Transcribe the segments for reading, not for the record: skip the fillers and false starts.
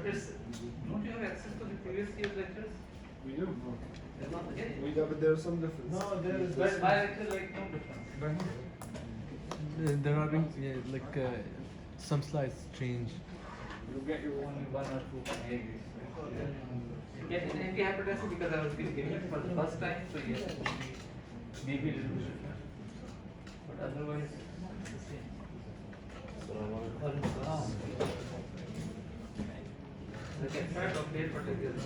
it's, don't you have access to the previous year's lectures? We do. There's not, yeah. We do, but there's some difference. No, there is. But my lecture like no difference. There are some slides change. You'll get your Only one or two pages. Yeah, in anti-hypertensive because I was giving it for the first time, so yes, maybe a little bit different. But otherwise, it's the same. The contract of paid particulars.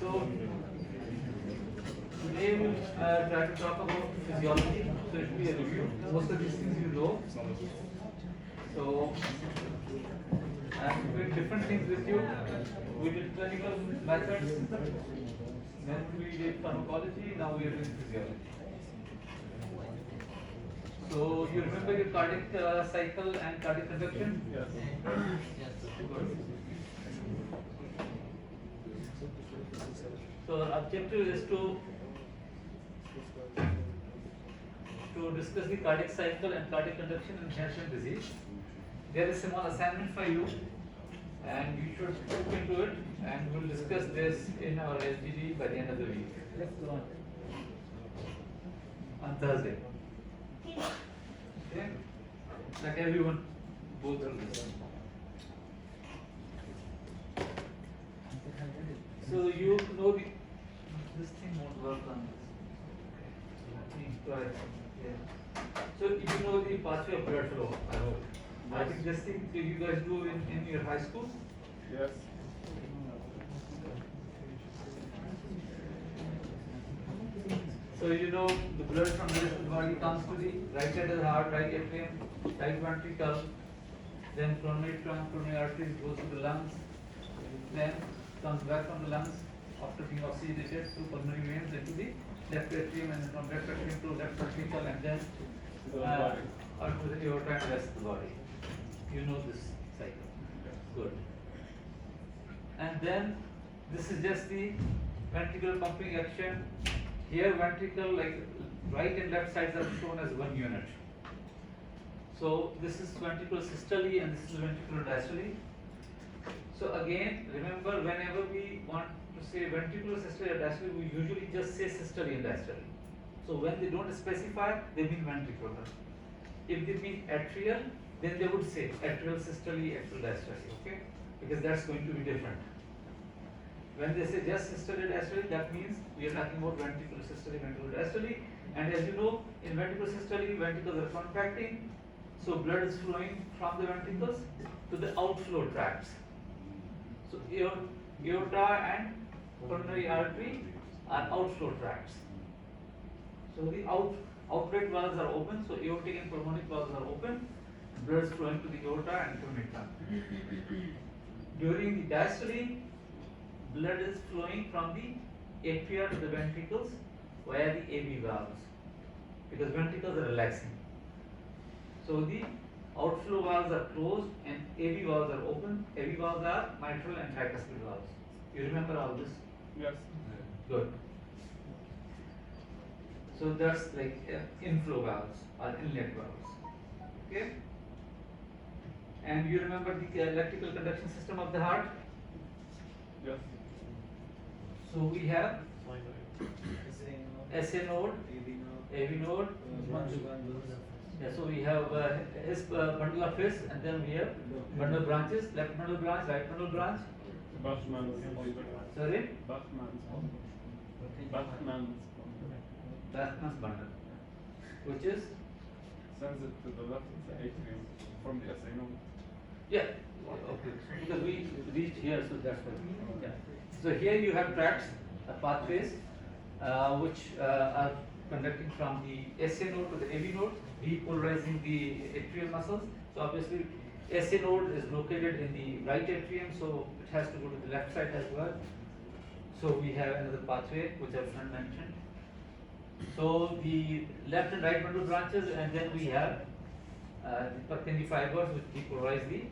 So, today we'll try to talk about physiology. So it will be a review. Most of these things you know. So, I'm doing different things with you. We did clinical methods, then we did pharmacology, now we are doing physiology. So, you remember your cardiac cycle and cardiac conduction? Yes. Good. So, our objective is to discuss the cardiac cycle and cardiac conduction in Conduction disease. There is a small assignment for you, and you should look into it, and we'll discuss this in our SGD by the end of the week. On Thursday. Okay? Like everyone, go through this. So you know this thing won't work on this. Yeah. So you know the pathway of blood flow, I hope. I think this thing you guys do in your high school. Yes. So you know the blood from the rest of the body comes to the right side of the heart, right atrium, right ventricle, then coronary trunk, coronary arteries goes to the lungs, then comes back from the lungs after being oxygenated through pulmonary veins into the left atrium, and then from left atrium to left ventricle, and then out to the aorta and the rest of the body. You know this cycle. Good. And then this is just the ventricular pumping action. Here ventricle, like right and left sides are shown as one unit. So this is ventricular systole and this is ventricular diastole. So again, remember whenever we want to say ventricular systole or diastole, we usually just say systole and diastole. So when they don't specify, they mean ventricular. If they mean atrial, then they would say atrial systole, atrial diastole, okay? Because that's going to be different. When they say just systole diastole, that means we are talking about ventricular systole, ventricular diastole. And as you know, in ventricular systole, ventricles are contracting, so blood is flowing from the ventricles to the outflow tracts. So aorta and coronary artery are outflow tracts. So the outlet valves are open, so aortic and pulmonary valves are open. Blood is flowing to the aorta and coronary trunk. During the diastole, blood is flowing from the atria to the ventricles via the AV valves, because ventricles are relaxing. So the outflow valves are closed and AV valves are open. AV valves are mitral and tricuspid valves. You remember all this? Yes. Good. So that's like inflow valves or inlet valves. Okay? And you remember the electrical conduction system of the heart? Yes. So we have SA node, AV node. Yeah, so we have his bundle of his, and then we have bundle branches, left bundle branch, right bundle branch. Bachmann's. Sorry? Bachmann's bundle, which is? Sends it to the left of the atrium from the SA node. Yeah, okay, because we reached here, so that's why. Yeah. So here you have tracts, pathways, which are conducting from the SA node to the AV node, depolarizing the atrial muscles. So obviously, SA node is located in the right atrium, so it has to go to the left side as well. So we have another pathway, which our friend mentioned. So the left and right bundle branches, and then we have the Purkinje fibers, which depolarize the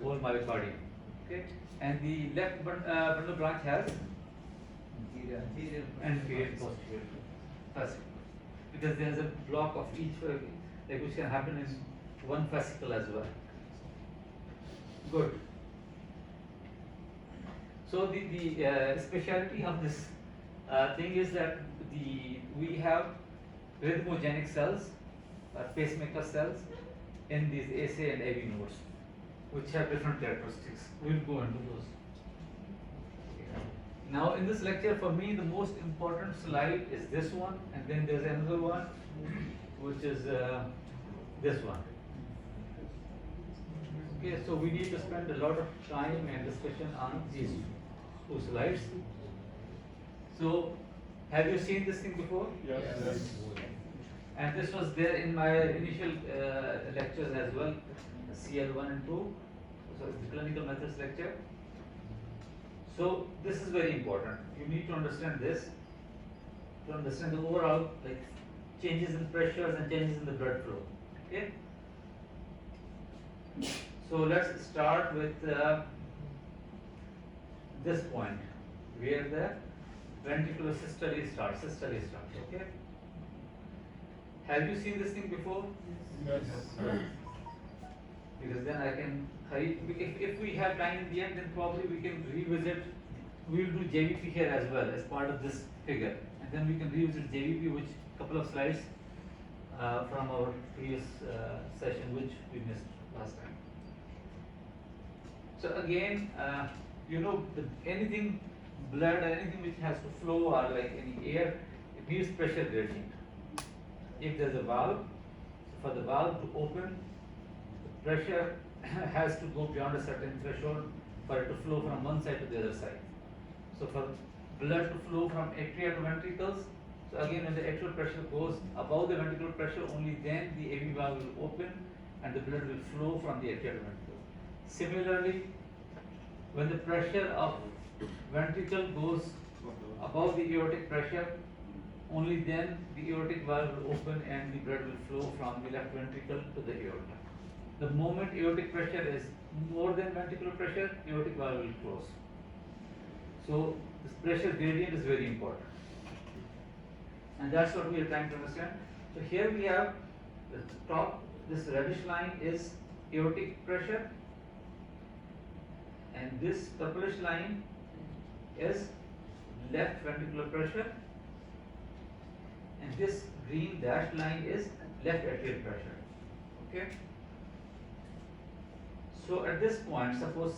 whole myocardium. Okay, and the left bundle branch has anterior and posterior fascicle, because there is a block of each, like which can happen in one fascicle as well. Good. So the specialty of this thing is that we have rhythmogenic cells, pacemaker cells, in these AC and AV nodes, which have different characteristics. We'll go into those. Now in this lecture, for me, the most important slide is this one, and then there's another one, which is this one. Okay, so we need to spend a lot of time and discussion on these two slides. So, have you seen this thing before? Yes. Yes. And this was there in my initial lectures as well, CL1 and 2, so the clinical methods lecture. So this is very important. You need to understand this to understand the overall like changes in pressures and changes in the blood flow. Okay. So let's start with this point where the ventricular systole starts. Okay. Have you seen this thing before? Yes. Because then I can hurry. If we have time in the end, then probably we can revisit. We will do JVP here as well as part of this figure, and then we can revisit JVP, which couple of slides from our previous session, which we missed last time. So again, anything blood or anything which has to flow or like any air, it needs pressure gradient. If there's a valve, for the valve to open, the pressure has to go beyond a certain threshold for it to flow from one side to the other side. So for blood to flow from atria to ventricles, so again when the atrial pressure goes above the ventricular pressure, only then the AV valve will open and the blood will flow from the atria to ventricle. Similarly, when the pressure of ventricle goes above the aortic pressure, only then the aortic valve will open and the blood will flow from the left ventricle to the aorta. The moment aortic pressure is more than ventricular pressure, aortic valve will close. So this pressure gradient is very important, and that's what we are trying to understand. So here we have the top, this reddish line is aortic pressure, and this purplish line is left ventricular pressure, and this green dashed line is left atrial pressure. Okay. So at this point, suppose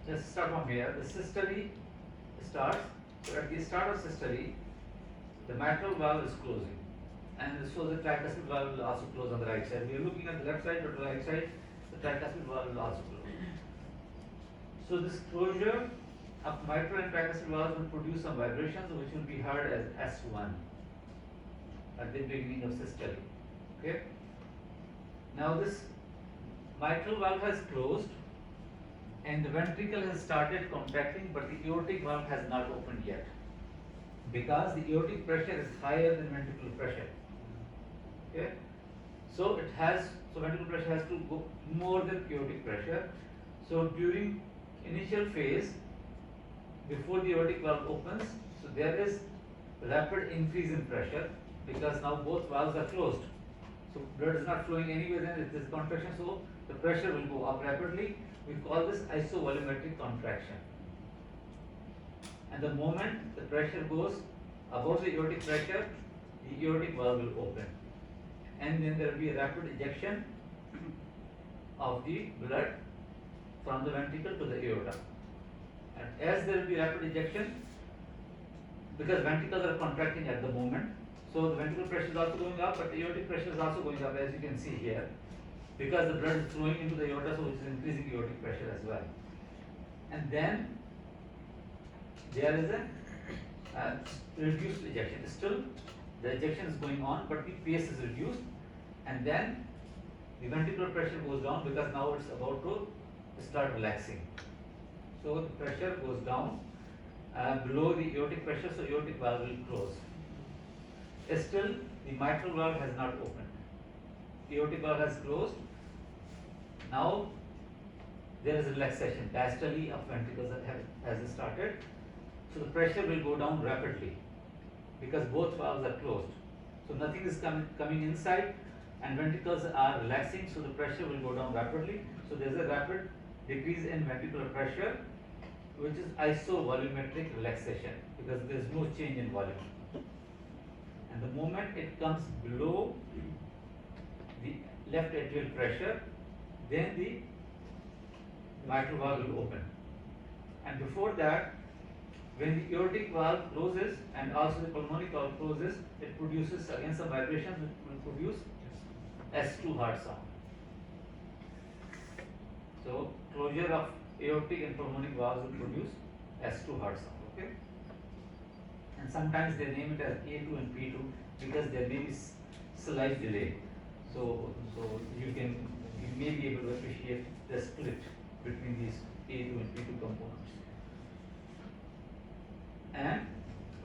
let's start from here. The systole starts. So at the start of systole, the mitral valve is closing, and so the tricuspid valve will also close on the right side. We are looking at the left side, but the right side, the tricuspid valve will also close. So this closure of mitral and tricuspid valves will produce some vibrations, which will be heard as S1 at the beginning of systole. Okay. Now this mitral valve has closed and the ventricle has started contracting, but the aortic valve has not opened yet because the aortic pressure is higher than ventricular pressure. Okay. So ventricular pressure has to go more than aortic pressure. So during initial phase, before the aortic valve opens, so there is rapid increase in pressure because now both valves are closed. So blood is not flowing anywhere, then it is contraction, so the pressure will go up rapidly. We call this isovolumetric contraction. And the moment the pressure goes above the aortic pressure, the aortic valve will open. And then there will be a rapid ejection of the blood from the ventricle to the aorta. And as there will be rapid ejection, because ventricles are contracting at the moment, so the ventricular pressure is also going up, but the aortic pressure is also going up, as you can see here, because the blood is flowing into the aorta, so which is increasing aortic pressure as well. And then there is a reduced ejection. Still, the ejection is going on, but the pace is reduced, and then the ventricular pressure goes down because now it's about to start relaxing. So the pressure goes down below the aortic pressure, so aortic valve will close. Still, the mitral valve has not opened. The aortic valve has closed. Now there is relaxation. Diastole of ventricles has started. So the pressure will go down rapidly because both valves are closed. So nothing is coming inside, and ventricles are relaxing. So the pressure will go down rapidly. So there is a rapid decrease in ventricular pressure, which is isovolumetric relaxation, because there is no change in volume. And the moment it comes below the left atrial pressure, then the mitral valve will open. And before that, when the aortic valve closes and also the pulmonic valve closes, it produces again some vibrations which will produce S2 heart sound. So closure of aortic and pulmonic valves will produce S2 heart sound. Okay. And sometimes they name it as A2 and P2 because there may be slight delay. So you may be able to appreciate the split between these A2 and P2 components. And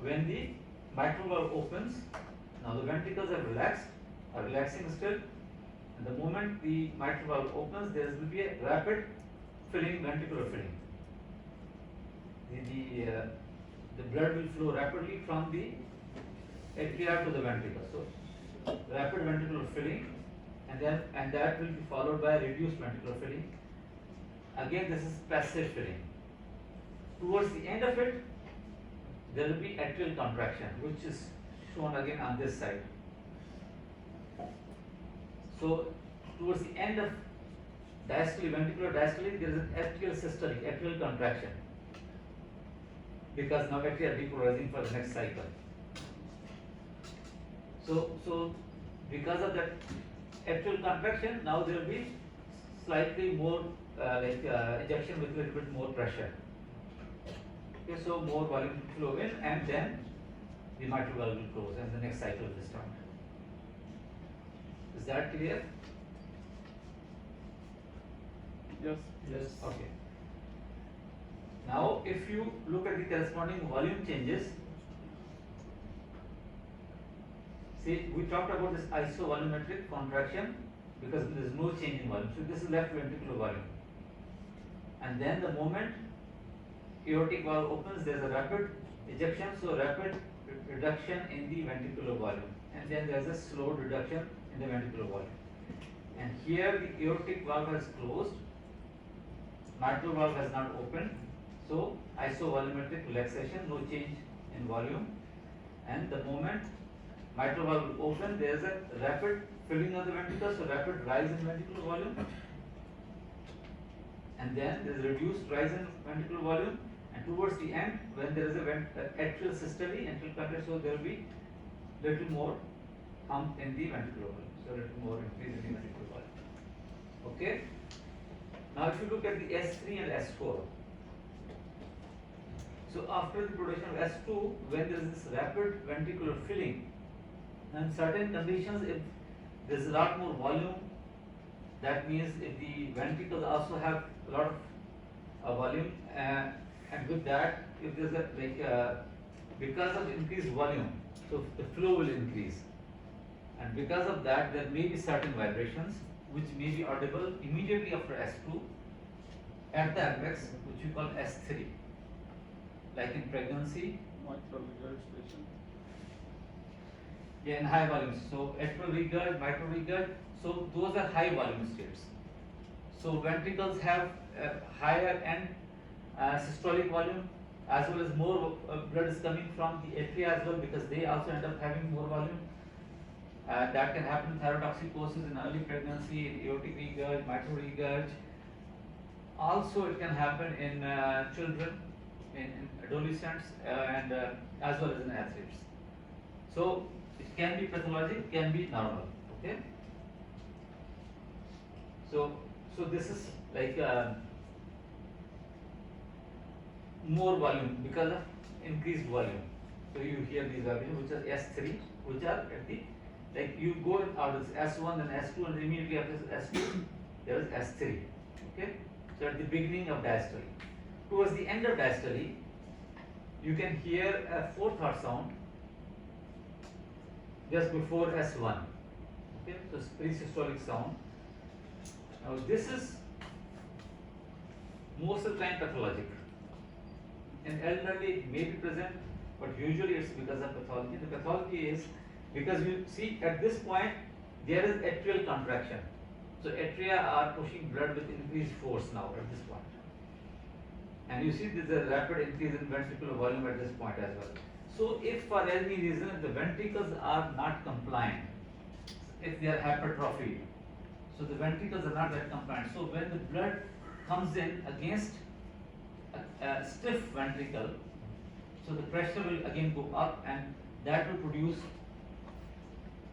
when the mitral valve opens, now the ventricles are relaxing still, and the moment the mitral valve opens, there will be a rapid filling, ventricular filling. The blood will flow rapidly from the atria to the ventricle. So rapid ventricular filling, and that will be followed by reduced ventricular filling. Again, this is passive filling. Towards the end of it, there will be atrial contraction, which is shown again on this side. So towards the end of diastole, ventricular diastole, there is an atrial systole, atrial contraction, because now atria are depolarizing for the next cycle. So because of that atrial contraction, now there will be slightly more ejection with a little bit more pressure. Okay, so more volume will flow in, and then the mitral valve will close, and the next cycle will start. Is that clear? Yes. Yes. Okay. Now, if you look at the corresponding volume changes, see, we talked about this isovolumetric contraction because there is no change in volume. So this is left ventricular volume, and then the moment aortic valve opens, there is a rapid ejection, so rapid reduction in the ventricular volume, and then there is a slow reduction in the ventricular volume. And here the aortic valve has closed, mitral valve has not opened, so isovolumetric relaxation, no change in volume, and the moment mitral valve will open, there is a rapid filling of the ventricle, so rapid rise in ventricular volume, and then there is reduced rise in ventricular volume, and towards the end, when there is a atrial systole, atrial contraction, so there will be little more hump in the ventricular volume, so little more increase in the ventricular volume. Okay. Now, if you look at the S3 and S4, so after the production of S2, when there is this rapid ventricular filling, in certain conditions, if there is a lot more volume, that means if the ventricles also have a lot of volume, and with that, if there is because of increased volume, so the flow will increase, and because of that, there may be certain vibrations which may be audible immediately after S2 at the apex, which we call S3, like in pregnancy. Mitral regurgitation. Yeah, in high volumes. So atrial regurg, mitral regurg, so those are high volume states. So ventricles have higher end systolic volume, as well as more blood is coming from the atria as well, because they also end up having more volume. That can happen in thyrotoxicosis in early pregnancy, in aortic regurg, mitral regurg. Also, it can happen in children, in adolescents, and as well as in athletes. So it can be pathologic, can be normal. Okay. So this is like more volume because of increased volume. So you hear these vibrations, which are S3, which are at the, like you go in orders S1 and S2, and immediately after S2 there is S3. Okay. So at the beginning of diastole. Towards the end of diastole, you can hear a fourth heart sound just before S1. Okay, so it's pre-systolic sound. Now this is most of the time pathologic. In elderly it may be present, but usually it's because of pathology. The pathology is because you see at this point there is atrial contraction. So atria are pushing blood with increased force now at this point. And you see there's a rapid increase in ventricular volume at this point as well. So if for any reason the ventricles are not compliant, if they are hypertrophied, so the ventricles are not that compliant. So when the blood comes in against a stiff ventricle, so the pressure will again go up, and that will produce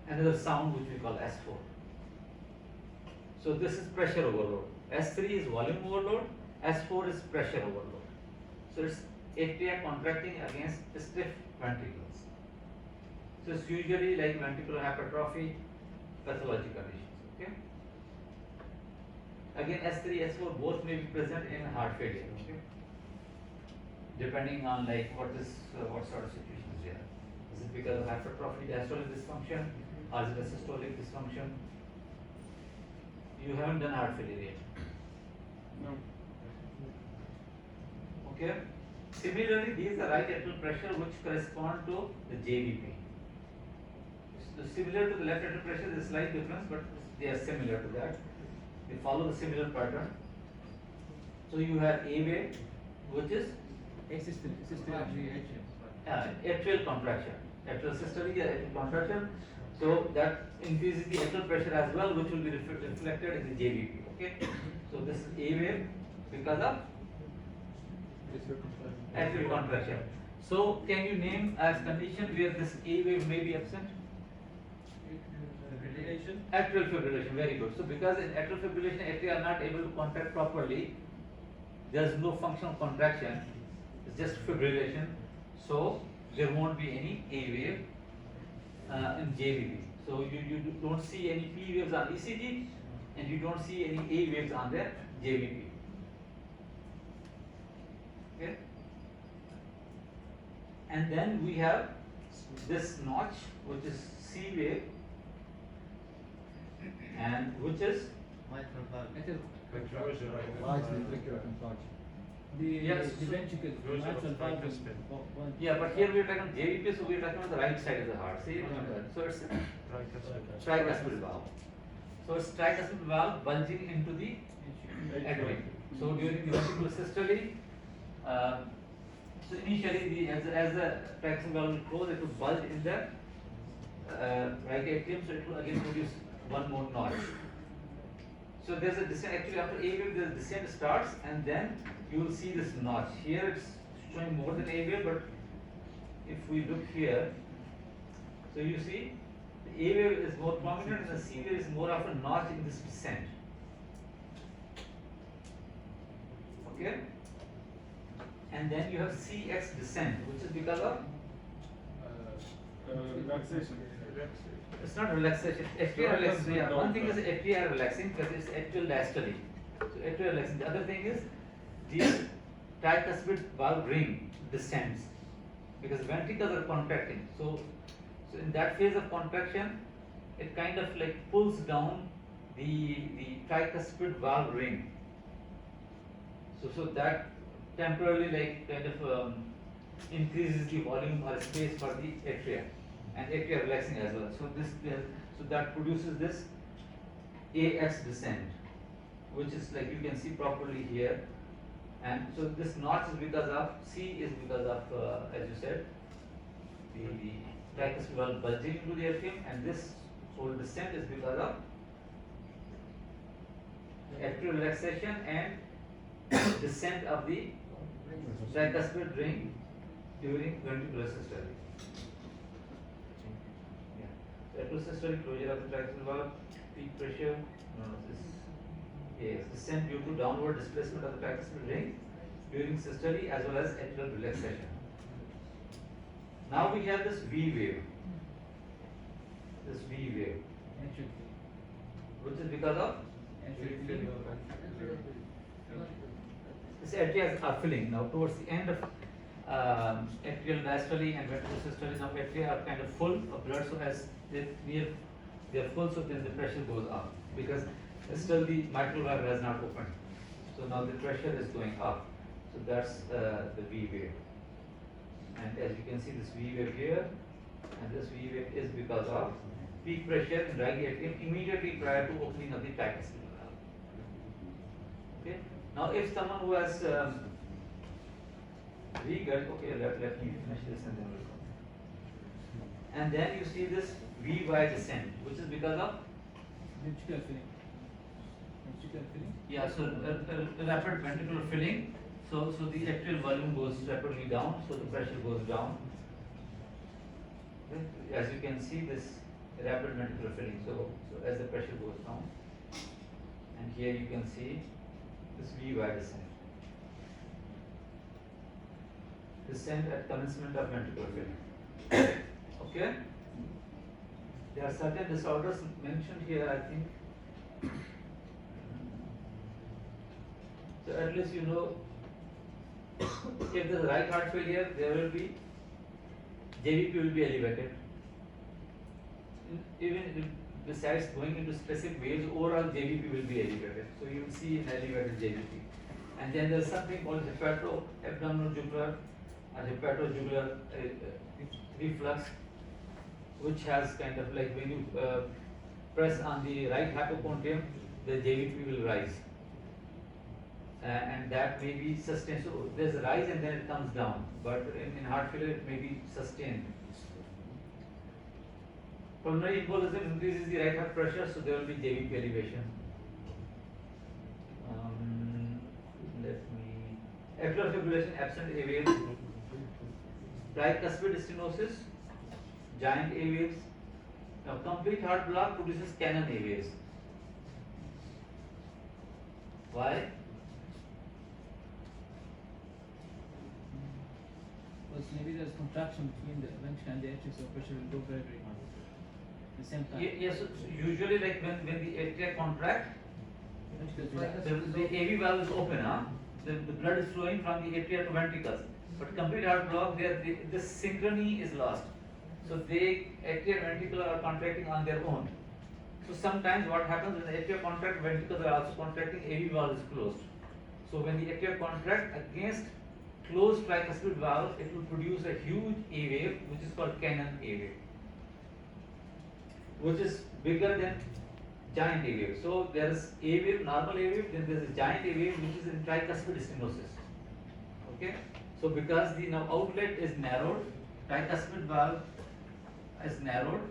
another sound which we call S4. So this is pressure overload. S3 is volume overload, S4 is pressure overload. So it's atria contracting against stiff ventricles. So it's usually like ventricular hypertrophy, pathologic conditions. Okay. Again, S3, S4 both may be present in heart failure. Okay. Depending on like what sort of situation is there. Is it because of hypertrophy, diastolic dysfunction, or is it a systolic dysfunction? You haven't done heart failure yet. No. Okay. Similarly, these are right atrial pressure which correspond to the JVP. So similar to the left atrial pressure, there is slight difference, but they are similar to that. They follow the similar pattern. So you have A wave, which is atrial contraction, atrial systole, atrial contraction. So that increases the atrial pressure as well, which will be reflected in the JVP. Okay. So this is A wave because of atrial contraction. So can you name a condition where this A wave may be absent? Fibrillation. Atrial fibrillation, very good. So because in atrial fibrillation, atria are not able to contract properly, there is no functional contraction, it's just fibrillation. So there won't be any A wave in JVP. So you don't see any P waves on ECG, and you don't see any A waves on the JVP. Okay. And then we have this notch, which is C wave, and which is Yes. The ventricles, the mitral valve. yeah, but here we are talking JVP, so we are talking about the right side of the heart. See, so it's tricuspid valve. So it's tricuspid valve bulging into the atrium. So during the ventricular systole, so initially as the tricuspid valve will close, it will bulge in the right atrium. So it will again produce one more notch. So there's a descent. Actually, after A wave, the descent starts, and then you will see this notch. Here it's showing more than A wave, but if we look here, so you see the A wave is more prominent, and the C wave is more of a notch in this descent. Okay, and then you have CX descent, which is because of Relaxation. it's not relaxation. Atria relaxation. Yeah, one thing is atria relaxing because it's atrial diastole. So atria relaxing. The other thing is the tricuspid valve ring descends because ventricles are contracting. So in that phase of contraction, it kind of like pulls down the tricuspid valve ring. So that temporarily like kind of increases the volume or space for the atria, and atria relaxing as well. So that produces this AX descent, which is like you can see properly here. And so this notch is because of C is because of as you said the tricuspid valve bulging into the atrium, and this whole descent is because of atrial relaxation and descent of the tricuspid ring during ventricular systole. Yeah. So atrial systole, closure of the tricuspid valve, peak pressure, yes, descent due to downward displacement of the tricuspid ring during systole as well as atrial relaxation. Now we have this V wave. This V wave, which is because of this atrias are filling now towards the end of atrial diastole and ventricular systole. Now atria are kind of full of blood, so as they are full, so then the pressure goes up because still the mitral valve has not opened. So now the pressure is going up. So that's the V wave. And as you can see, this V wave here, and this V wave is because of peak pressure in right atrium immediately prior to opening of the tricuspid valve. Okay. Now, if someone who has regurg, okay, let me finish this and then we'll come. And then you see this VY descent, which is because of Ventricular filling. Ventricular filling. yeah, so rapid ventricular filling. So the atrial volume goes rapidly down, so the pressure goes down. As you can see, this rapid ventricular filling. So as the pressure goes down, and here you can see this VY descent. Descent at commencement of ventricular filling. Okay. There are certain disorders mentioned here, I think. So at least you know, if there is right heart failure, there will be JVP will be elevated. Even if, besides going into specific waves, overall JVP will be elevated. So you will see an elevated JVP. And then there is something called hepatoabdominal-jugular hepatojugular reflux, which has kind of like when you press on the right hypochondrium, the JVP will rise. And that may be sustained. So there's a rise and then it comes down. But in heart failure, it may be sustained. Pulmonary embolism increases the right heart pressure, so there will be JVP elevation. Atrial fibrillation, absent A waves. Tricuspid stenosis, giant A waves. Now, complete heart block produces cannon A waves. Why? Because maybe there's contraction between the ventricle and the atria, so pressure will go very, very high at the same time. Yes, so usually like when the atria contract, Ventricles the AV valve is open, the blood is flowing from the atria to ventricles. But complete heart block, this synchrony is lost. So atria and ventricle are contracting on their own. So sometimes what happens when the atria contract, ventricles are also contracting, AV valve is closed. So when the atria contract against closed tricuspid valve, it will produce a huge A wave, which is called cannon A wave, which is bigger than giant A wave. So there is A wave, normal A wave, then there is a giant A wave, which is in tricuspid stenosis. Okay. So because the now outlet is narrowed, tricuspid valve is narrowed.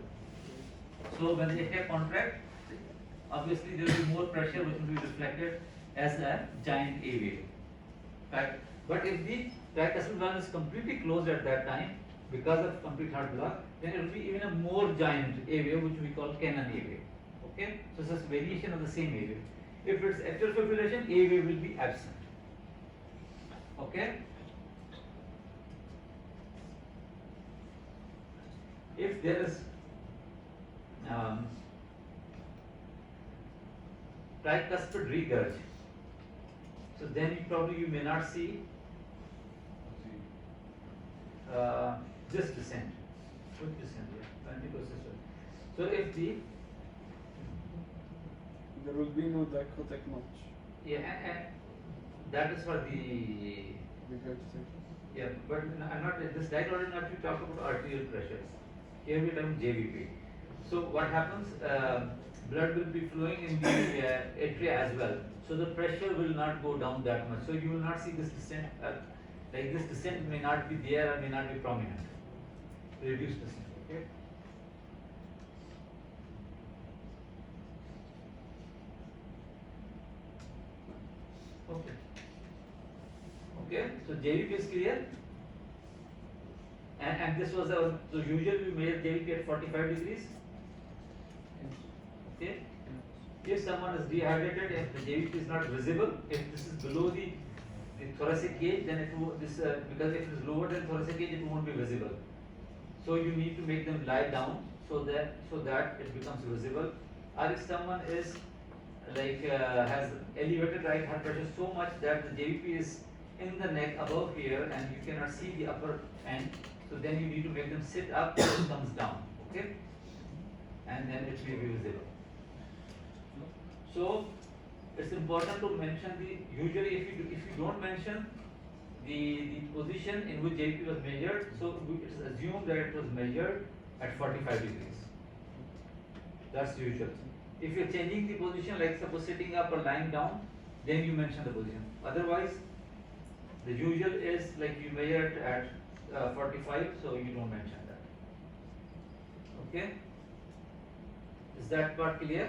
So when the atria contract, obviously there will be more pressure, which will be reflected as a giant A wave. Right? But if the tricuspid valve is completely closed at that time because of complete heart block, then it will be even a more giant A wave, which we call cannon A wave. Okay? So it's a variation of the same A wave. If it's atrial fibrillation, A wave will be absent. Okay? If there is tricuspid regurg, so then you may not see this descent. Which descent here? Ventricular system. So if There will be no dichotic notch. and that is for the Regurgitation. but I'm not this dichotic notch. We talk about arterial pressures. Here we talk JVP. So what happens? Blood will be flowing in the atria as well. So the pressure will not go down that much. So you will not see this descent. Like this descent may not be there or may not be prominent. Reduced descent. Okay. Okay. Okay. So JVP is clear. And this was our, so usually we measure JVP at 45 degrees. Okay. If someone is dehydrated and the JVP is not visible, if this is below the thoracic cage, then it will because if it is lower than thoracic cage, it won't be visible. So you need to make them lie down so that it becomes visible. Or if someone is like has elevated right heart pressure so much that the JVP is in the neck above here and you cannot see the upper end, so then you need to make them sit up and it comes down. Okay, and then it will be visible. So it's important to mention usually if you don't mention the position in which JVP was measured, so it is assumed that it was measured at 45 degrees. That's usual. If you're changing the position, like suppose sitting up or lying down, then you mention the position. Otherwise, the usual is like you measure it at 45, so you don't mention that. Okay? Is that part clear?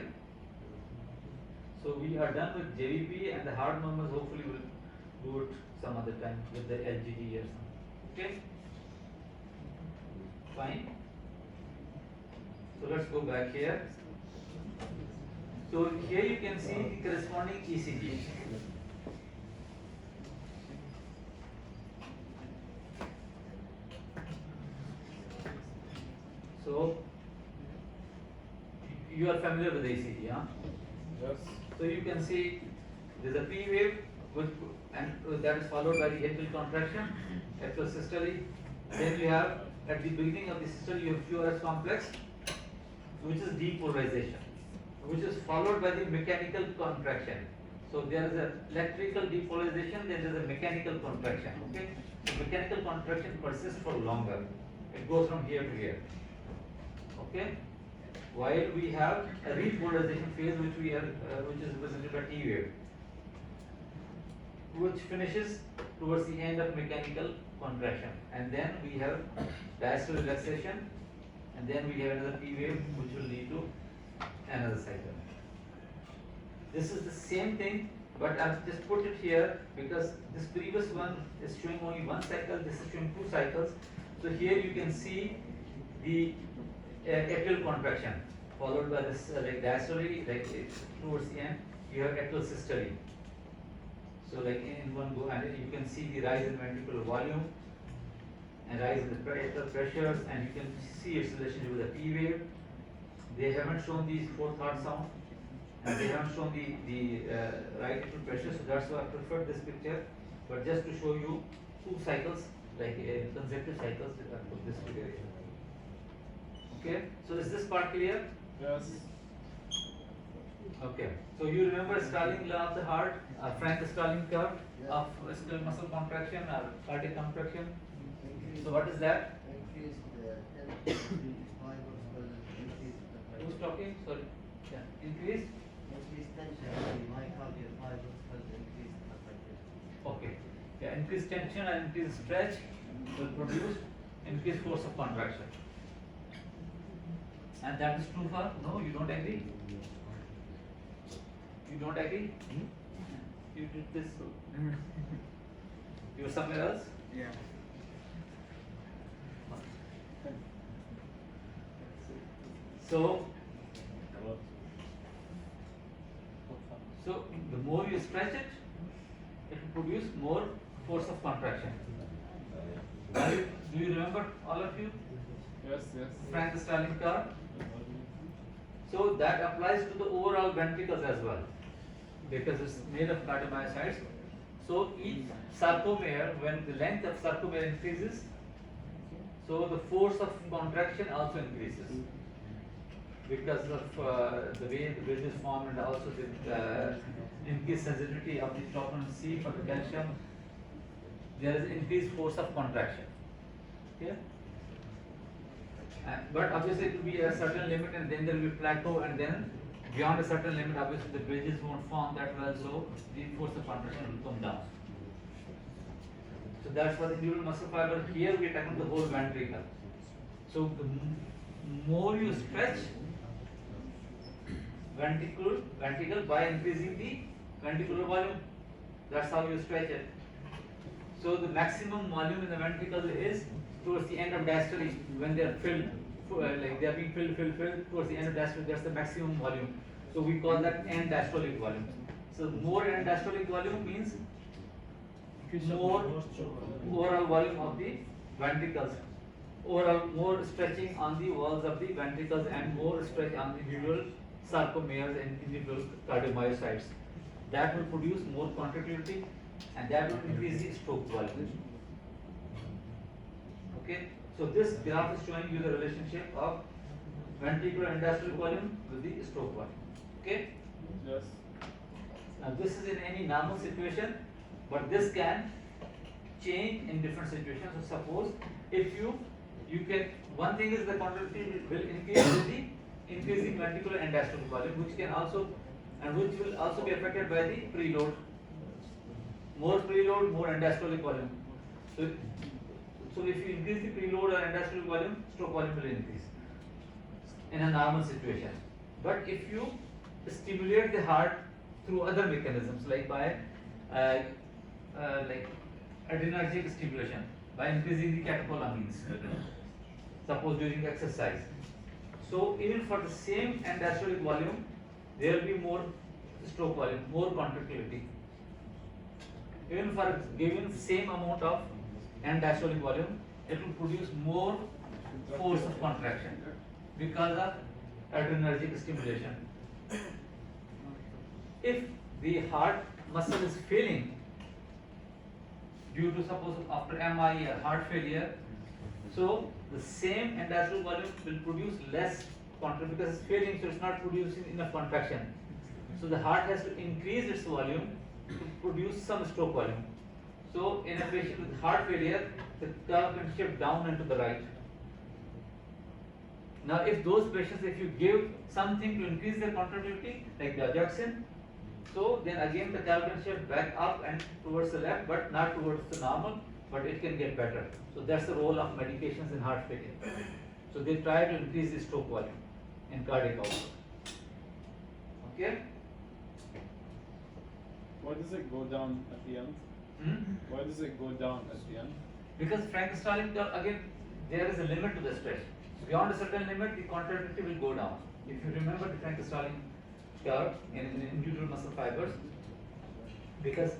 So we are done with JVP, and the hard numbers hopefully will do it some other time with the LGD or something. Okay? Fine. So let's go back here. So here you can see the corresponding ECG. So you are familiar with the ECG, huh? Yes. So you can see there is a P wave, and that is followed by the atrial contraction, atrial systole. Then you have at the beginning of the systole you have QRS complex, which is depolarization, which is followed by the mechanical contraction. So there is a electrical depolarization, then there is a mechanical contraction. Okay, so mechanical contraction persists for longer. It goes from here to here. Okay, while we have a repolarization phase, which is represented by T wave, which finishes towards the end of mechanical contraction, and then we have diastolic relaxation, and then we have another P wave, which will lead to another cycle. This is the same thing, but I've just put it here because this previous one is showing only one cycle, this is showing two cycles. So here you can see the atrial contraction followed by this like diastole, like towards the end you have atrial systole. So like in one go, and you can see the rise in ventricular volume and rise in the atrial pressures, and you can see its relationship with the P wave. They haven't shown the fourth heart sound, and they haven't shown the right atrial pressure, so that's why I preferred this picture. But just to show you two cycles, like consecutive cycles, I put this figure here. Okay, so is this part clear? Yes. Okay, so you remember Starling law of the heart, Frank Starling curve of skeletal muscle contraction or cardiac contraction. So what is that? Who's talking? Sorry. Yeah. Increased? Okay. Yeah, increased tension and increased stretch will produce increased force of contraction. And that is true for? No, you don't agree? You don't agree? You did this. You were somewhere else? Yeah. So the more you stretch it, it will produce more force of contraction. Do you remember, all of you, Yes, yes. Frank Starling curve? So that applies to the overall ventricles as well, because it's made of cardiomyocytes. So each sarcomere, when the length of sarcomere increases, so the force of contraction also increases because of the way the bridge is formed, and also the increased sensitivity of the troponin C for the calcium. There is increased force of contraction. Okay? But obviously it will be a certain limit, and then there will be plateau, and then beyond a certain limit, obviously the bridges won't form that well, so the force of contraction will come down. So that's for the neural muscle fiber. Here we are talking the whole ventricle. So the more you stretch ventricle by increasing the ventricular volume, that's how you stretch it. So the maximum volume in the ventricle is towards the end of diastole, when they are filled, like they are being filled towards the end of diastole. That's the maximum volume. So we call that end diastolic volume. So more end diastolic volume means more overall volume of the ventricles, overall more stretching on the walls of the ventricles, and more stretch on the individual sarcomeres and individual cardiomyocytes. That will produce more contractility, and that will increase the stroke volume. Okay, so this graph is showing you the relationship of ventricular end diastolic volume with the stroke volume. Okay. Yes. Now this is in any normal situation, but this can change in different situations. So suppose if you can, one thing is the contractility will increase with the increasing ventricular and diastolic volume, which can also and which will also be affected by the preload. More preload, more end-diastolic volume. So if you increase the preload or end-diastolic volume, stroke volume will increase in a normal situation. But if you stimulate the heart through other mechanisms, like by like adrenergic stimulation, by increasing the catecholamines, suppose during exercise. So even for the same end-diastolic volume, there will be more stroke volume, more contractility. Even for given same amount of end-diastolic volume, it will produce more force of contraction because of adrenergic stimulation. If the heart muscle is failing due to, suppose, after MI or heart failure, so the same end-diastolic volume will produce less contraction because it's failing, so it's not producing enough contraction. So the heart has to increase its volume to produce some stroke volume. So in a patient with heart failure, the curve can shift down and to the right. Now if those patients, if you give something to increase their contractility, like digoxin, so then again the curve can shift back up and towards the left, but not towards the normal, but it can get better. So that's the role of medications in heart failure. So they try to increase the stroke volume in cardiac output. Okay? Why does it go down at the end? Why does it go down at the end? Because Frank-Starling curve, again, there is a limit to the stretch. So beyond a certain limit, the contractility will go down. If you remember the Frank-Starling curve in individual muscle fibers, because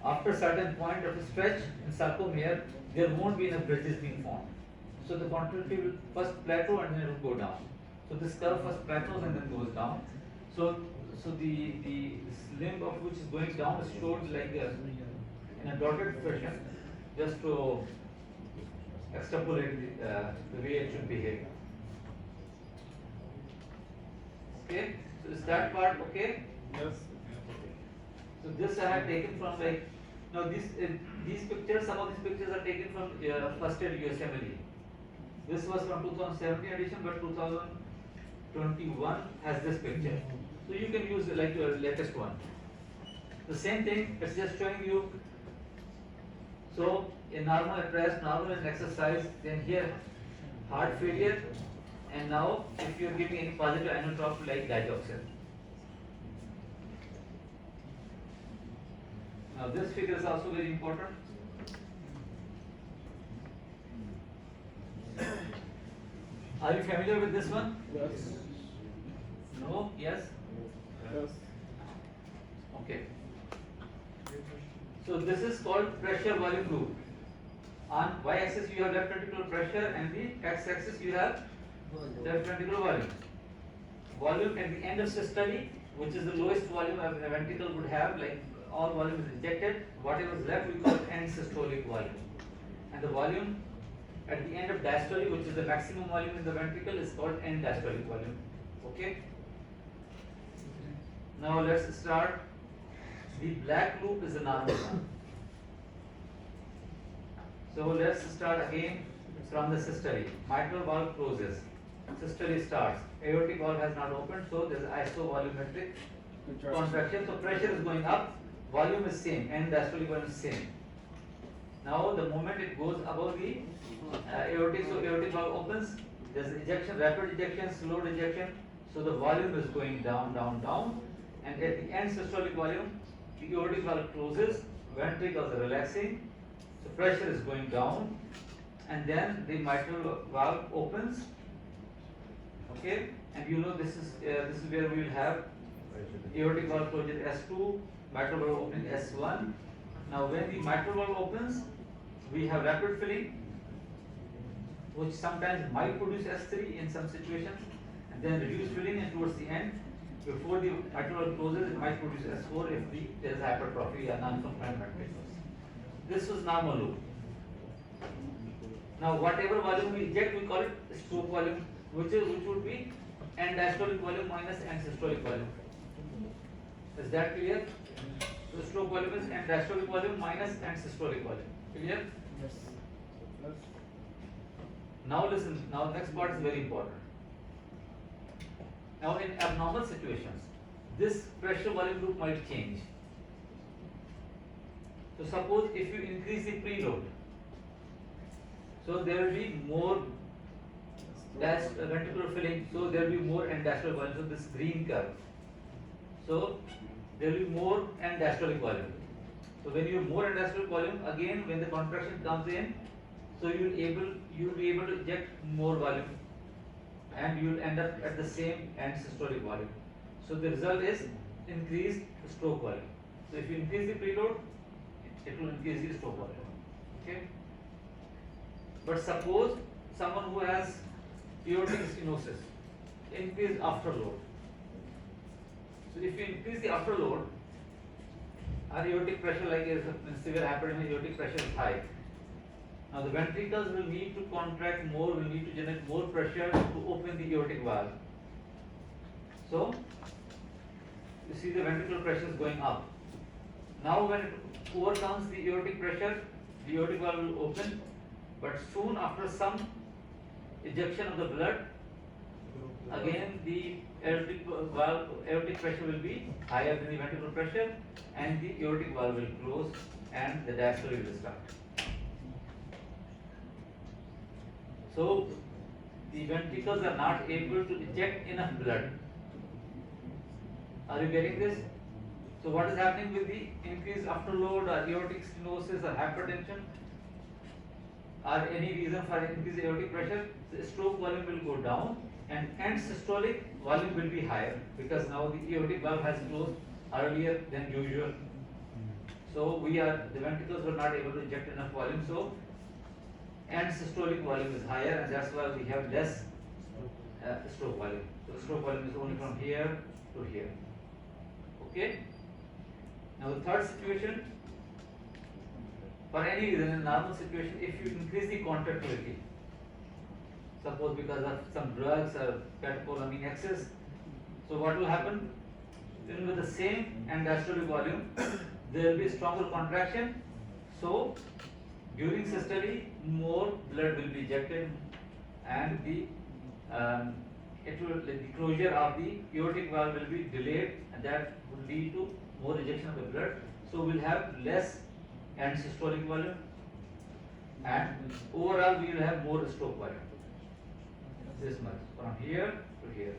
after a certain point of stretch in sarcomere, there won't be enough bridges being formed. So the contractility will first plateau and then it will go down. So this curve first plateaus and then goes down. So the this limb of which is going down is showed like this in a dotted fashion, just to extrapolate the way it should behave. Okay, so is that part okay? Yes. So this I have taken from like, now these pictures, some of these pictures are taken from first aid USMLE. This was from 2017 edition, but 2021 has this picture. So you can use like your latest one. The same thing, it's just showing you. So in normal at rest, normal in exercise, then here heart failure, and now if you are giving any positive inotrope like digoxin. Now this figure is also very important. Are you familiar with this one? Yes. No? Yes? Yes. Okay. So this is called pressure volume loop. On y-axis you have left ventricular pressure and the x-axis you have left ventricular volume. Volume at the end of systole, which is the lowest volume a ventricle would have, like all volume is ejected, whatever is left we call end systolic volume. And the volume at the end of diastole, which is the maximum volume in the ventricle, is called end diastolic volume. Okay? Now let's start. The black loop is the normal one. So let's start again from the systole. Mitral valve closes. Systole starts. Aortic valve has not opened, so there is isovolumetric contraction. So pressure is going up, volume is same, and diastolic volume is same. Now the moment it goes above the aortic, so aortic valve opens. There is ejection, rapid ejection, slow ejection. So the volume is going down, down, down, and at the end systolic volume, the aortic valve closes, ventricles are relaxing, so pressure is going down, and then the mitral valve opens. Okay, and you know this is where we will have aortic valve closure S2, mitral valve opening S1. Now when the mitral valve opens, we have rapid filling, which sometimes might produce S3 in some situations, and then reduced filling, and towards the end, before the mitral valve closes, it might produce S4 if there is hypertrophy or non-compliant ventricles. This was normal loop. Now whatever volume we eject, we call it stroke volume, which would be end diastolic volume minus end systolic volume. Is that clear? So stroke volume is end diastolic volume minus end systolic volume. Clear? Yes. Now listen. Now next part is very important. Now in abnormal situations, this pressure volume group might change. So suppose if you increase the preload, so there will be more ventricular filling, so there will be more end diastolic volume. So this green curve. So there will be more end diastolic volume. So when you have more end diastolic volume, again when the contraction comes in, so you will be able to inject more volume, and you will end up at the same end systolic volume. So the result is increased stroke volume. So if you increase the preload, it will increase the stroke volume. Okay. But suppose someone who has aortic stenosis, increase afterload. So if you increase the afterload, our aortic pressure, like in severe hypertension, aortic pressure is high. Now the ventricles will need to contract more, will need to generate more pressure to open the aortic valve. So you see the ventricular pressure is going up. Now when it overcomes the aortic pressure, the aortic valve will open, but soon after some ejection of the blood, again the aortic pressure will be higher than the ventricular pressure, and the aortic valve will close and the diastole will start. So the ventricles are not able to eject enough blood. Are you getting this? So what is happening with the increased afterload or aortic stenosis or hypertension or any reason for increased aortic pressure? The stroke volume will go down and end systolic volume will be higher, because now the aortic valve has closed earlier than usual. So the ventricles were not able to inject enough volume, so end systolic volume is higher, and that's why we have less stroke volume. So the stroke volume is only from here to here. Okay. Now the third situation, for any reason in normal situation, if you increase the contractility, suppose because of some drugs or catecholamine excess, so what will happen? Even with the same end diastolic volume, there will be stronger contraction. So during systole, more blood will be ejected, and the closure of the aortic valve will be delayed, and that will lead to more ejection of the blood. So we'll have less end systolic volume, and overall we will have more stroke volume. This much from here to here,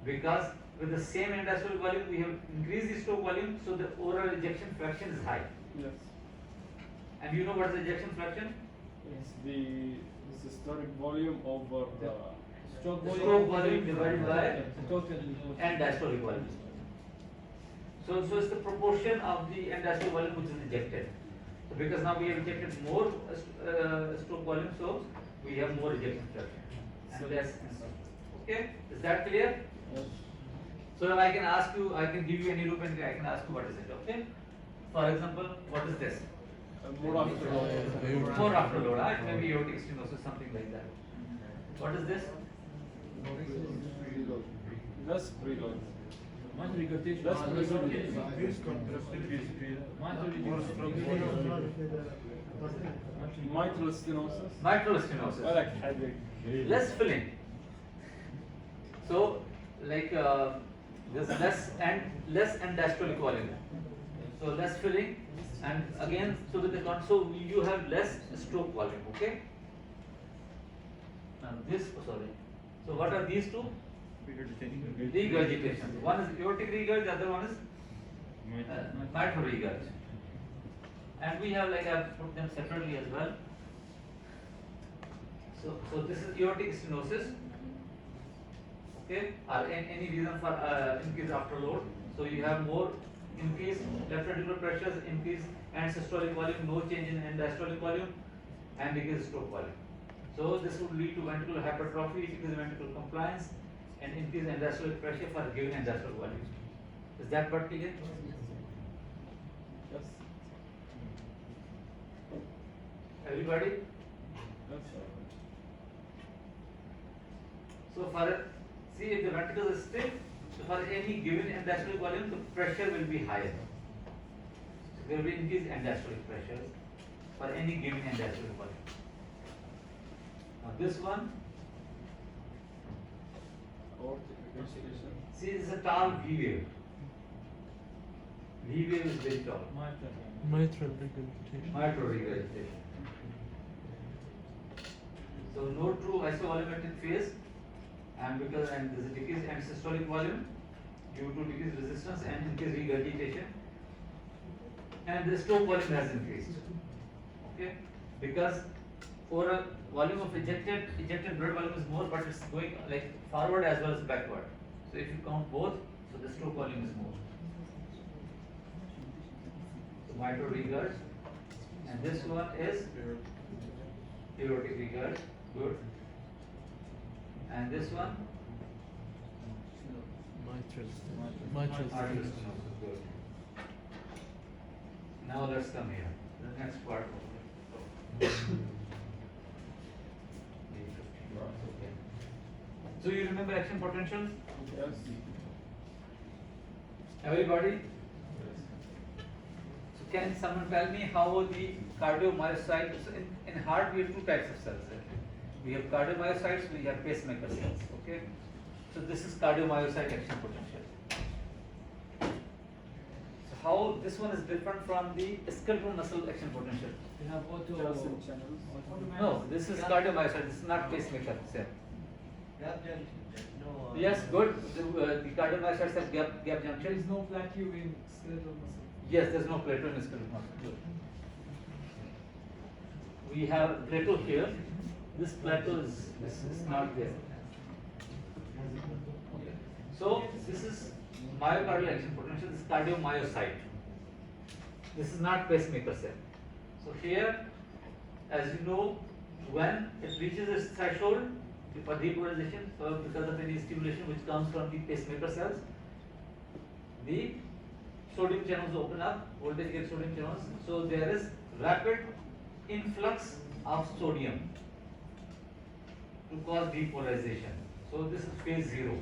because with the same end diastolic volume we have increased the stroke volume, so the overall ejection fraction is high. Yes. And you know what is the ejection fraction? It's the systolic volume over the Stroke Stroke volume divided by the total end diastolic volume. So it's the proportion of the end diastolic volume which is ejected. So because now we have injected more stroke volume, so we have more ejection fraction. And less. Okay, is that clear? Yes. So now I can ask you, I can give you any loop and I can ask you what is it. Okay. For example, what is this? More afterload. More afterload. It may be aortic stenosis, something like that. What is this? Preload. Less preload. Mitral regurgitation. Less preload. Mitral stenosis. Mitral stenosis. I like headache. Less filling. So like this less end diastolic volume. So less filling, and again so with the so you have less stroke volume. Okay. Now this So what are these two? Regurgitation. One is aortic regurg, the other one is mitral regurg. And we have, like, I've put them separately as well. So this is aortic stenosis. Okay, or any reason for increased afterload. So you have more increased left ventricular pressures, increased end systolic volume, no change in end diastolic volume, and decreased stroke volume. So this would lead to ventricular hypertrophy, decreased ventricular compliance, and increased end diastolic pressure for given end diastolic volume. Is that part clear? Yes. Everybody? Yes. So see if the ventricle is stiff, so for any given end diastolic volume, the pressure will be higher. So there will be increased end diastolic pressure for any given end diastolic volume. Now this one, Aortic regurgitation. See, this is a tall V wave. V wave is very tall. Mitral regurgitation. Mitral regurgitation. So no true isovolumetric phase, and there's a decrease in systolic volume due to decreased resistance and increased regurgitation, and the stroke volume has increased. Okay, because for a volume of ejected blood volume is more, but it's going like forward as well as backward. So if you count both, so the stroke volume is more. So mitral regurg, and this one is aortic regurg. Good. And this one? Mitral. Arterial stenosis. Good. Now let's come here. The next part. Okay. So you remember action potentials? Yes. Everybody? So can someone tell me how the cardiomyocyte, so in heart we have two types of cells. We have cardiomyocytes, we have pacemaker cells. Okay? So this is cardiomyocyte action potential. So how this one is different from the skeletal muscle action potential? You have auto. Calcium channels. No, this is cardiomyocyte, this is not pacemaker cell. Gap junction. No. Yes, good. The cardiomyocytes have gap There junction. is no plateau in skeletal muscle. Yes, there's no plateau in skeletal muscle. Good. We have plateau here. This plateau is not there. So this is myocardial action potential. This is cardiomyocyte. This is not pacemaker cell. So here, as you know, when it reaches its threshold for depolarization, so because of any stimulation which comes from the pacemaker cells, the sodium channels open up, voltage gets sodium channels. So there is rapid influx of sodium to cause depolarization. So this is phase 0.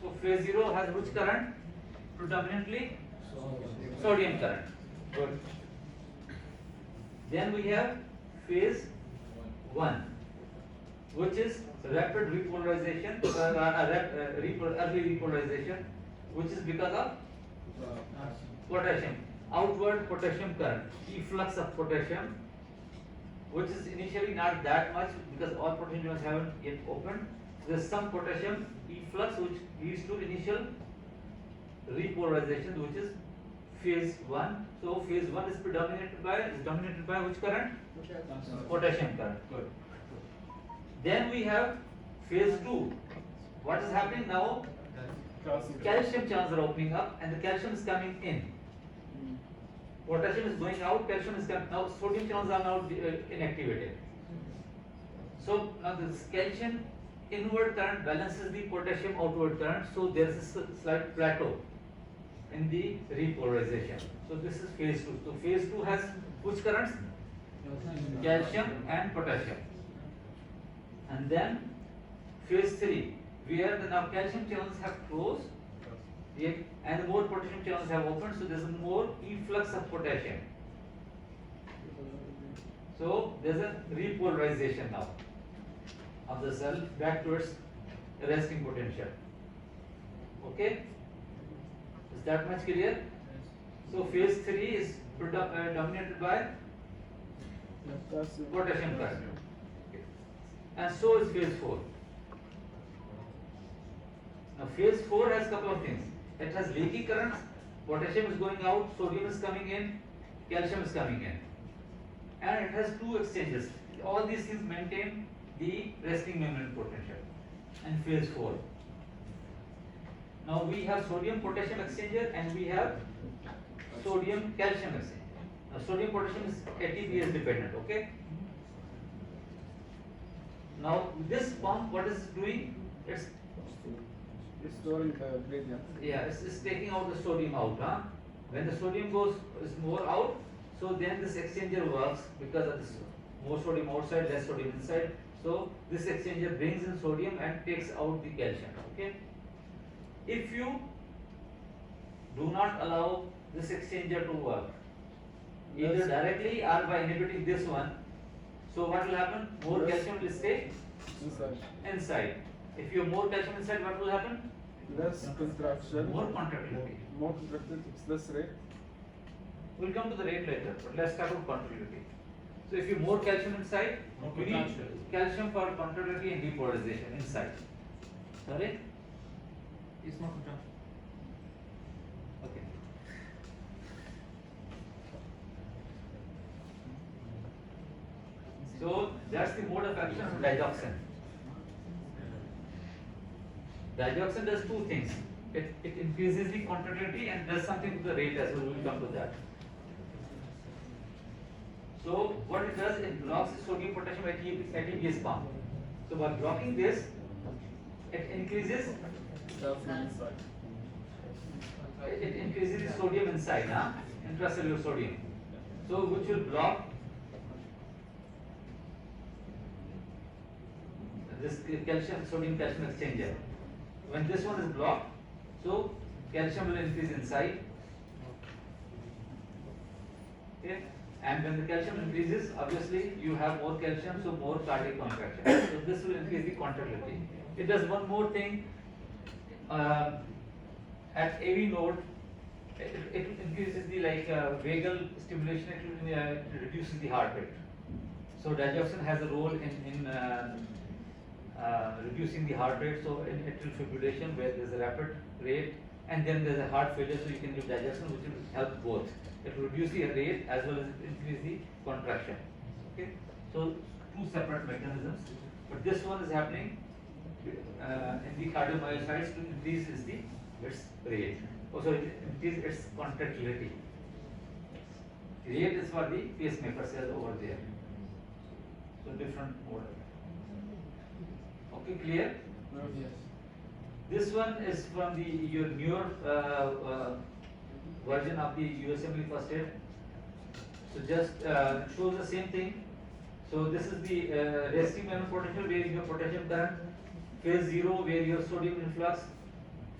So phase 0 has which current? Predominantly sodium current. Good. Then we have phase 1, which is rapid repolarization, early repolarization, which is because of potassium, outward potassium current, efflux of potassium, which is initially not that much because all potassium channels haven't yet opened. There is some potassium efflux which leads to initial repolarization, which is phase 1. So phase 1 is dominated by which current? Potassium current. Good. Then we have phase 2. What is happening now? Calcium channels are opening up and the calcium is coming in. Potassium is going out, calcium is coming. Now sodium channels are now inactivated. So now this calcium inward current balances the potassium outward current. So there is a slight plateau in the repolarization. So this is phase 2. So phase 2 has which currents? Calcium and potassium. And then phase 3, where the now calcium channels have closed, and more potassium channels have opened, so there is more efflux of potassium. So there is a repolarization now of the cell back towards resting potential. Okay? Is that much clear? So phase 3 is dominated by potassium current. Okay. And so is phase 4. Now phase 4 has couple of things. It has leaky currents, potassium is going out, sodium is coming in, calcium is coming in. And it has two exchanges. All these things maintain the resting membrane potential in phase 4. Now we have sodium potassium exchanger and we have sodium calcium exchanger. Now sodium potassium is ATPase dependent, okay? Now this pump, what is it doing? It's Restoring the gradient. Yeah, it's taking out the sodium out. Huh? When the sodium is more out, so then this exchanger works because of this more sodium outside, less sodium inside. So this exchanger brings in sodium and takes out the calcium. Okay. If you do not allow this exchanger to work, either directly or by inhibiting this one, so what will happen? More calcium will stay Inside. inside. If you have more calcium inside, what will happen? Less contraction. More contractility. More contracted, it's less rate. We'll come to the rate later, but let's start with contractility. So if you have more calcium inside, More you need contraction. calcium for contractility and depolarization inside. Sorry? It's not contraction. Okay. So that's the mode of action of digoxin. Digoxin does two things. It increases the contractility and does something to the rate as well. We will come to that. So what it does, it blocks the sodium potassium ATPase pump. So by blocking this, it increases the sodium inside, intracellular sodium. So which will block this sodium calcium exchanger. When this one is blocked, so calcium will increase inside. Okay? And when the calcium increases, obviously you have more calcium, so more cardiac contraction. So this will increase the contractility. It does one more thing. At AV node, it increases the vagal stimulation. It reduces the heart rate. So digoxin has a role in reducing the heart rate. So in atrial fibrillation, where there is a rapid rate, and then there is a heart failure, so you can give digoxin, which will help both. It will reduce the rate as well as increase the contraction. Okay, so two separate mechanisms, but this one is happening in the cardiomyocytes to increase its rate. Also, increase its contractility. Rate is for the pacemaker cells over there. So different mode. Okay, clear? Yes. This one is from your newer version of the USMLE first aid. So just shows the same thing. So this is the resting membrane potential where you have potassium current. Phase 0 where you have sodium influx.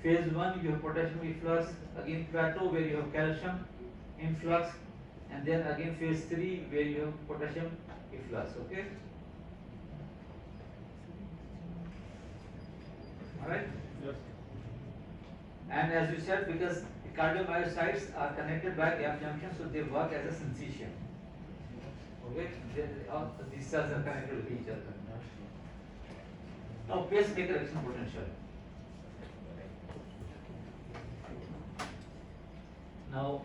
Phase 1 you have potassium efflux. Again plateau where you have calcium influx. And then again phase 3 where you have potassium efflux. Okay. Alright. Yes. And as you said, because the cardiomyocytes are connected by gap junction, so they work as a syncytium. Okay, these cells are connected with each other. Now, pacemaker action potential. Now,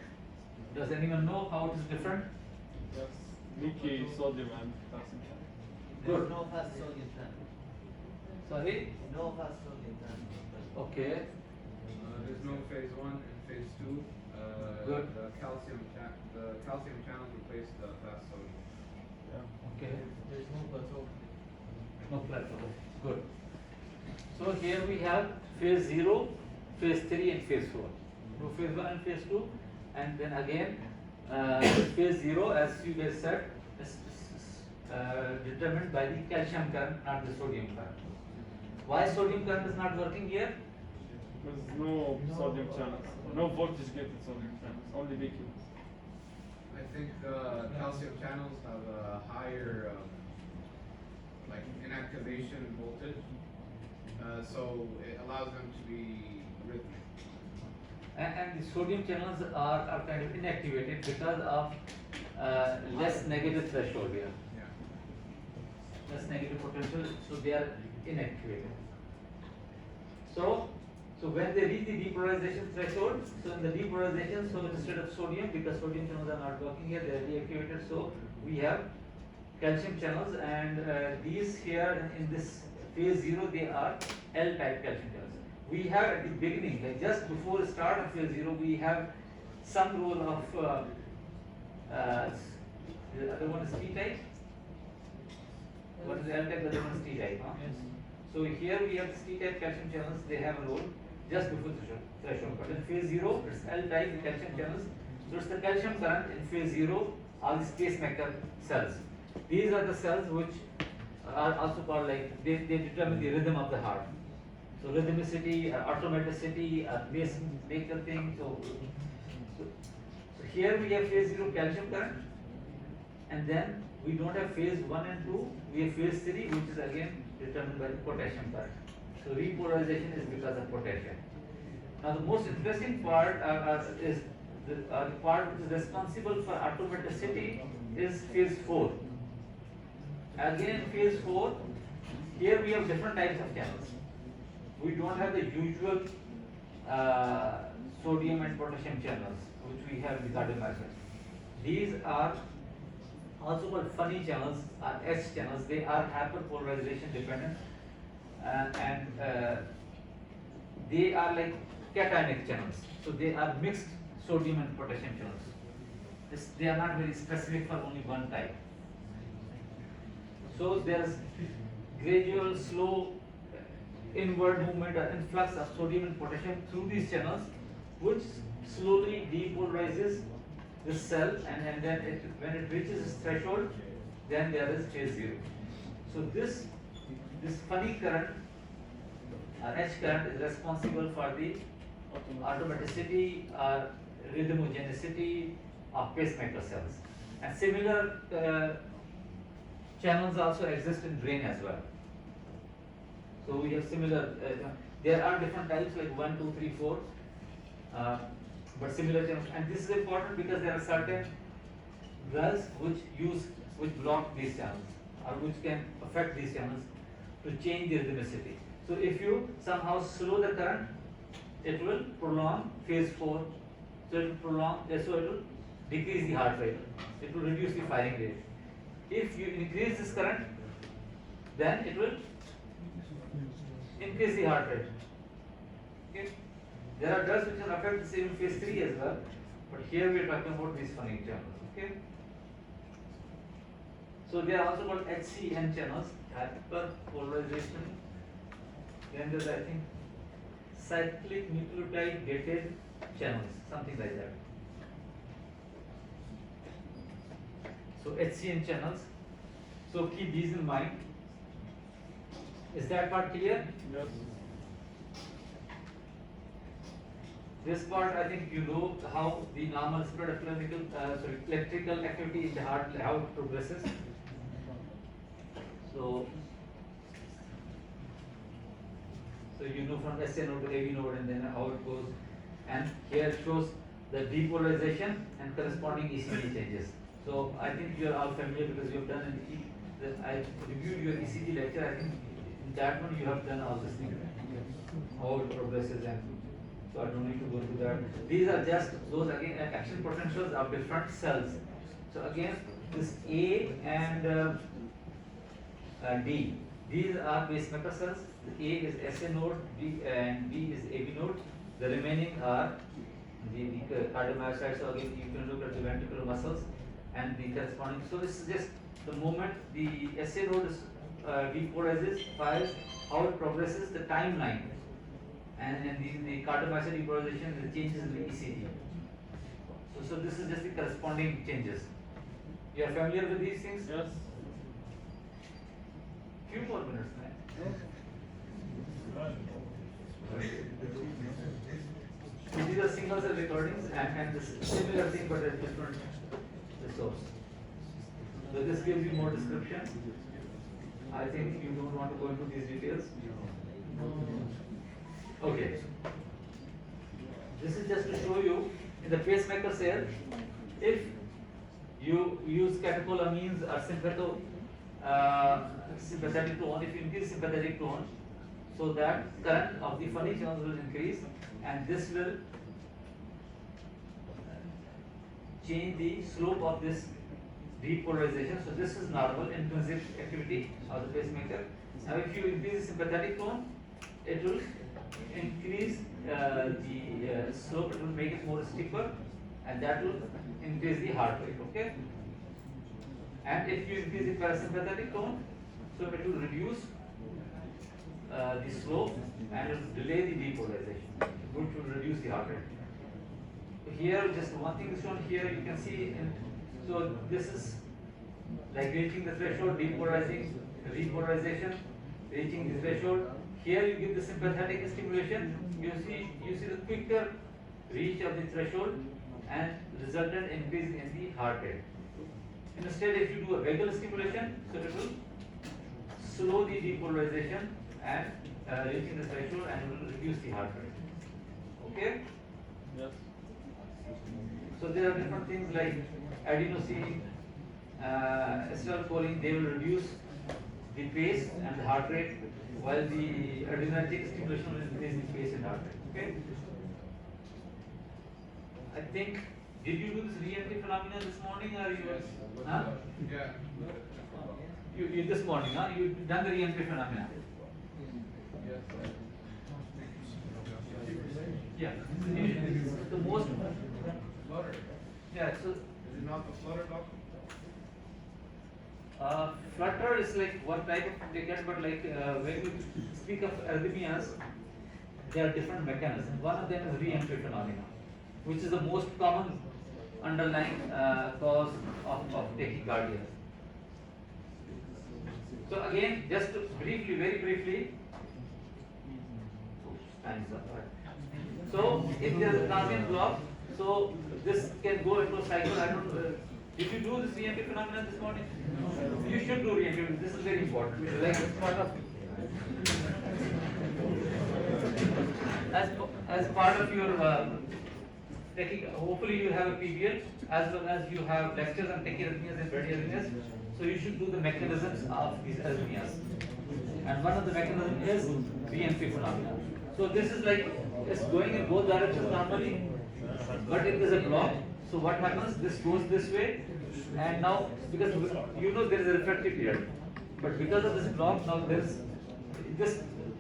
does anyone know how it is different? Yes. Leaky sodium and potassium channel. There's Good. no fast sodium channel. Sorry? No fast sodium channel. Okay. There's no phase 1 and phase 2. Good. The calcium channel replaced the fast sodium. Yeah. Okay. There is no plateau. No plateau. Good. So here we have phase 0, phase 3 and phase 4. So phase 1 and phase 2, and then again phase 0, as you guys said, is determined by the calcium current, not the sodium current. Why sodium current is not working here? There's no sodium channels. No voltage gated sodium channels. Only leaky. I think calcium channels have a higher inactivation voltage, so it allows them to be rhythmic. And the sodium channels are kind of inactivated because of less negative threshold here. Yeah. Less negative potential, so they are inactivated. So when they reach the depolarization threshold, so in the depolarization, so instead of sodium, because sodium channels are not working here, they are deactivated, so we have calcium channels, and these here in this phase 0, they are L-type calcium channels. We have at the beginning, like just before the start of phase 0, we have some role of the other one is T-type. What is L-type? The other one is T-type, huh? Yes. So here we have T-type calcium channels, they have a role just before the threshold. But in phase 0, it's L-type calcium channels. So it's the calcium current in phase 0 are the pacemaker cells. These are the cells which are also called they determine the rhythm of the heart. So rhythmicity, automaticity, pacemaker thing. So here we have phase 0 calcium current, and then we don't have phase 1 and 2. We have phase 3, which is again determined by the potassium current. So repolarization is because of potassium. Now the most interesting part is the part which is responsible for automaticity is phase 4. Again in phase 4, here we have different types of channels. We don't have the usual sodium and potassium channels which we have in the cardiomyocyte. These are also called funny channels, or H channels. They are hyperpolarization dependent, and they are like cationic channels. So they are mixed sodium and potassium channels. They are not very specific for only one type. So there is gradual, slow inward movement or influx of sodium and potassium through these channels, which slowly depolarizes the cell, and then when it reaches its threshold, then there is phase 0. So this funny current, H current, is responsible for the automaticity or rhythmogenicity of pacemaker cells. And similar channels also exist in brain as well. So we have similar, there are different types like 1, 2, 3, 4, but similar channels. And this is important because there are certain drugs which block these channels, or which can affect these channels to change their rhythmicity. So if you somehow slow the current, it will prolong phase 4. So it will prolong, so it will decrease the heart rate. It will reduce the firing rate. If you increase this current, then it will increase the heart rate. Okay. There are drugs which will affect the same in phase 3 as well, but here we are talking about these funny channels. Okay. So they are also called HCN channels, hyperpolarization. Then there's, I think, cyclic nucleotide gated channels, something like that. So HCN channels. So keep these in mind. Is that part clear? Yes. This part, I think you know how the normal spread of electrical activity in the heart, how it progresses. So you know from SA node to AV node and then how it goes. And here it shows the depolarization and corresponding ECG changes. So I think you are all familiar because you have done I reviewed your ECG lecture. I think in that one you have done all this thing, how it progresses, and so I don't need to go into that. These are just those again action potentials of different cells. So again, this A and D, these are pacemaker cells. The A is SA node, and B is AV node. The remaining are the cardiomyocytes. So again, you can look at the ventricular muscles and the corresponding. So this is just the moment the SA node is depolarizes, fires, how it progresses, the timeline, and then the cardiomyocyte depolarization, the changes in the ECG. So this is just the corresponding changes. You are familiar with these things? Yes. Few more minutes, man. These are single cell recordings and this similar thing but a different resource. So this gives you more description. I think you don't want to go into these details. Okay. This is just to show you in the pacemaker cell, if you use catecholamines or sympathetic tone, if you increase sympathetic tone, so that current of the funny channels will increase, and this will change the slope of this depolarization. So this is normal intrinsic activity of the pacemaker. Now if you increase the sympathetic tone, it will increase the slope, it will make it more steeper, and that will increase the heart rate. Okay. And if you increase the parasympathetic tone, so it will reduce the slope and it will delay the depolarization, which will reduce the heart rate. Here, just one thing is shown here. You can see, so this is like reaching the threshold, depolarizing, repolarization, reaching the threshold. Here you give the sympathetic stimulation. You see the quicker reach of the threshold and resultant increase in the heart rate. Instead, if you do a vagal stimulation, so it will slow the depolarization and reaching the threshold and will reduce the heart rate. Okay? Yes. So there are different things like adenosine, acetylcholine, they will reduce the pace and the heart rate, while the adrenergic stimulation will increase the pace and heart rate. Okay? I think, did you do this re-entry phenomenon this morning or you? Huh? Yeah. You this morning, huh? You done the re-entry phenomenon. Yeah. The most. Flutter. Yeah. So. Is it not the flutter block? Flutter is like one type of ticket, but like when you speak of arrhythmias, there are different mechanisms. One of them is re-entry phenomena, which is the most common underlying cause of tachycardia. So again, just briefly, very briefly. Time's up. So if there is a transient block, so this can go into a cycle. I don't know. Did you do this re-entry phenomenon this morning? You should do re-entry. This is very important. Like it's part of as part of your hopefully you have a PBL as well as you have lectures on tachyarrhythmias and bradyarrhythmias. So you should do the mechanisms of these arrhythmias. And one of the mechanisms is re-entry phenomena. So this is like it's going in both directions normally, but if there's a block, so what happens? This goes this way, and now because you know there is a refractive period, but because of this block, now this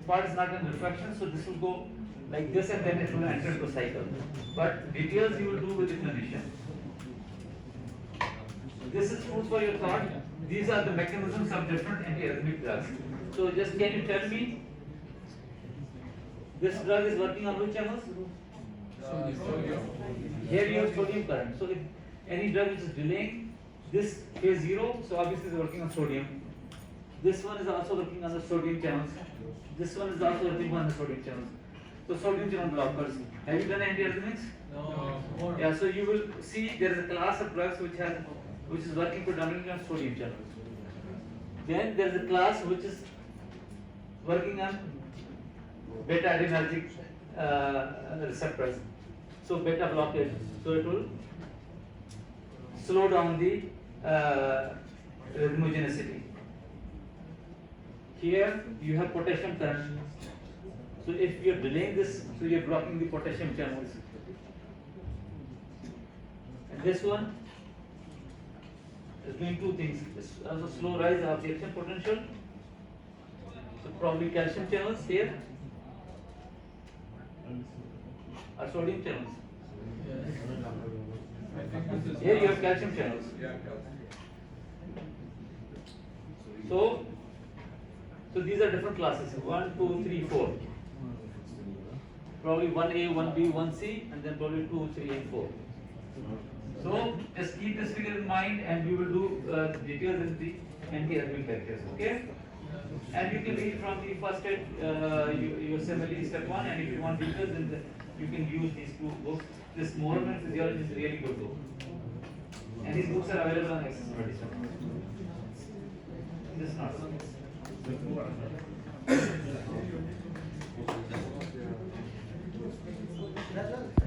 part is not in refraction, so this will go like this, and then it will enter into a cycle. But details you will do with the clinician. This is food for your thought. These are the mechanisms of different antiarrhythmic drugs. So just can you tell me? This drug is working on which channels? Here you have sodium current. So if any drug which is delaying this phase 0, so obviously it's working on sodium. This one is also working on the sodium channels. This one is also working on the sodium channels. So sodium channel blockers. Have you done antiarrhythmics? No. Yeah. So you will see there is a class of drugs which is working predominantly on sodium channels. Then there is a class which is working on beta adrenergic receptors. So beta blockade. So it will slow down the rhythmogenicity. Here you have potassium current. So if you are delaying this, so you are blocking the potassium channels. And this one is doing two things. It's also slow rise of the action potential. So probably calcium channels here or sodium channels. Here you have calcium channels. So these are different classes. 1, 2, 3, 4. Probably 1A, 1B, 1C, and then probably 2, 3, and 4. So just keep this figure in mind, and we will do details in the anti-arrhythmic factors. Okay? And you can read from the first aid, USMLE step 1, and if you want details, then you can use these two books. This Moral and Physiology is really good book. And these books are available on Access 27. This is not.